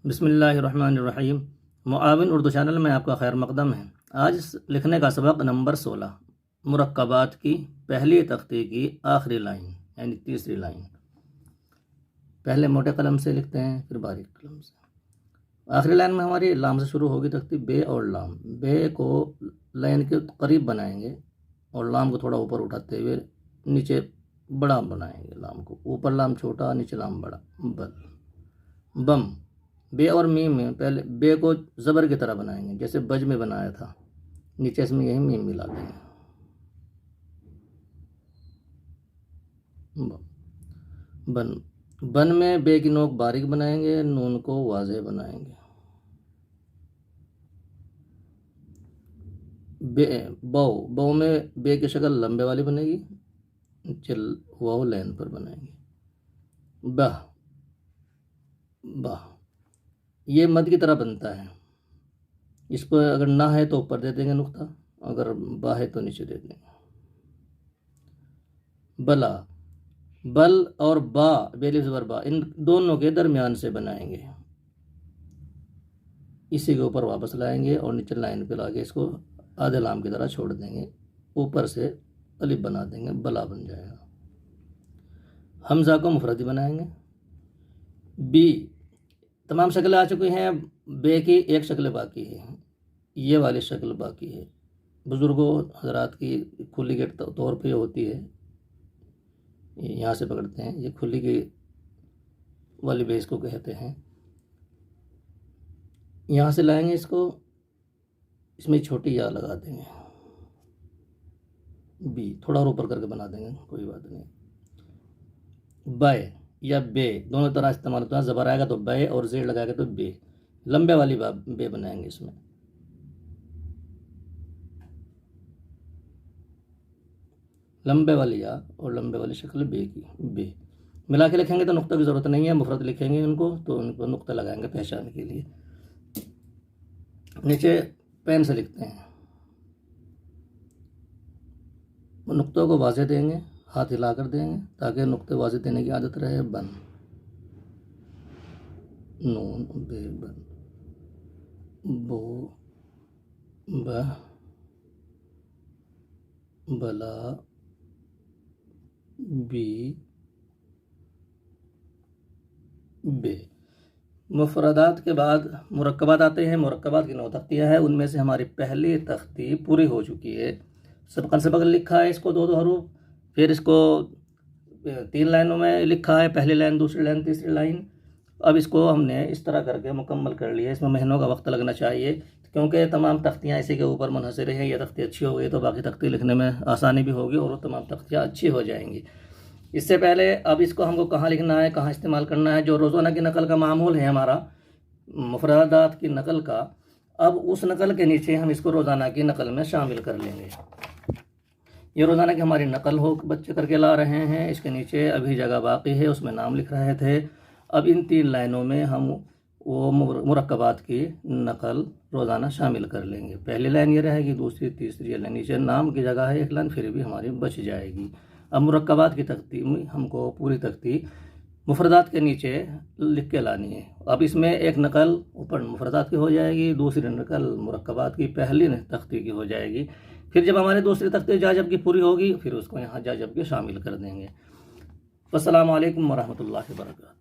बिस्मिल्लाहिर्रहमानिर्रहीम। मुआविन उर्दू चैनल में आपका खैर मकदम है। आज लिखने का सबक नंबर 16, मुरक्कबात की पहली तख्ती की आखिरी लाइन यानी तीसरी लाइन। पहले मोटे कलम से लिखते हैं, फिर बारीक कलम से। आखिरी लाइन में हमारी लाम से शुरू होगी तख्ती। बे और लाम, बे को लाइन के करीब बनाएंगे और लाम को थोड़ा ऊपर उठाते हुए नीचे बड़ा बनाएंगे। लाम को ऊपर लाम छोटा, नीचे लाम बड़ा। बल, बम। बे और मीम में पहले बे को ज़बर की तरह बनाएंगे जैसे बज में बनाया था, नीचे इसमें यही मीम मिला देंगे। बन, बन में बे की नोक बारीक बनाएंगे, नून को वाज़े बनाएंगे। बे, बौ, बौ में बे की शक्ल लंबे वाली बनेगी, चल वाव लाइन पर बनाएंगे। बह, बह, ये मद की तरह बनता है। इस पर अगर ना है तो ऊपर दे देंगे नुक्ता, अगर बा है तो नीचे दे देंगे। बला, बल और बा, बेलिफ ज़बर बा, इन दोनों के दरमियान से बनाएंगे। इसी के ऊपर वापस लाएंगे और नीचे लाइन पे लाके इसको आधे लाम की तरह छोड़ देंगे, ऊपर से अलिफ बना देंगे, बला बन जाएगा। हमज़ा को मुफरदी बनाएंगे। बी, तमाम शक्लें आ चुकी हैं, बे की एक शक्ल बाकी है, ये वाली शक्ल बाकी है। बुज़ुर्गों हजरात की खुली के तौर पे होती है, यहाँ से पकड़ते हैं, ये खुली की वाली बे इसको कहते हैं। यहाँ से लाएंगे इसको, इसमें छोटी या लगा देंगे, बी थोड़ा और ऊपर करके बना देंगे, कोई बात नहीं। बाय या बे दोनों तरह इस्तेमाल होता है। ज़बर आएगा तो बे और जेड लगाएगा तो बे, लंबे वाली बे बनाएंगे इसमें। लंबे वाली या और लंबे वाली शक्ल बे की, बे मिला के लिखेंगे तो नुक्ता की ज़रूरत नहीं है, मुफरद लिखेंगे उनको तो उनको नुक्ता लगाएंगे पहचान के लिए। नीचे पेन से लिखते हैं, नुक्तों को वाज़े देंगे, हाथ हिला कर देंगे ताकि नुक्ते वाज़े देने की आदत रहे। बन, नून, बे, बन, बो, बह, बला, बी, बे। मुफरदात के बाद मुरक्कबात आते हैं। मुरक्कबात की 9 तख्तियाँ हैं, उनमें से हमारी पहली तख्ती पूरी हो चुकी है। सबकन सबक लिखा है इसको 2-2 हरूफ, फिर इसको 3 लाइनों में लिखा है, पहली लाइन, दूसरी लाइन, तीसरी लाइन। अब इसको हमने इस तरह करके मुकम्मल कर लिया। इसमें महीनों का वक्त लगना चाहिए क्योंकि तमाम तख्तियाँ इसी के ऊपर मुनहसर हैं। ये तख्ती अच्छी हो गई तो बाकी तख्ती लिखने में आसानी भी होगी और वो तमाम तख्तियाँ अच्छी हो जाएंगी। इससे पहले अब इसको हमको कहाँ लिखना है, कहाँ इस्तेमाल करना है। जो रोज़ाना की नकल का मामूल है हमारा मुफरदात की नकल का, अब उस नकल के नीचे हम इसको रोज़ाना की नकल में शामिल कर लेंगे। ये रोज़ाना की हमारी नकल हो बच्चे करके ला रहे हैं, इसके नीचे अभी जगह बाकी है, उसमें नाम लिख रहे थे। अब इन 3 लाइनों में हम वो मुरक्कबात की नकल रोज़ाना शामिल कर लेंगे। पहली लाइन ये रहेगी, दूसरी, तीसरी लाइन, नीचे नाम की जगह है 1 लाइन, फिर भी हमारी बच जाएगी। अब मुरक्कबात की तख्ती में हमको पूरी तख्ती मुफरदात के नीचे लिख के लानी है। अब इसमें एक नकल ऊपर मुफरदात की हो जाएगी, दूसरी नकल मुरक्कबात की पहली तख्ती की हो जाएगी। फिर जब हमारी दूसरी तख्ती जाजब की पूरी होगी, फिर उसको यहाँ जाजब के शामिल कर देंगे। अस्सलामु अलैकुम वरहमतुल्लाहि वबरकातुहू।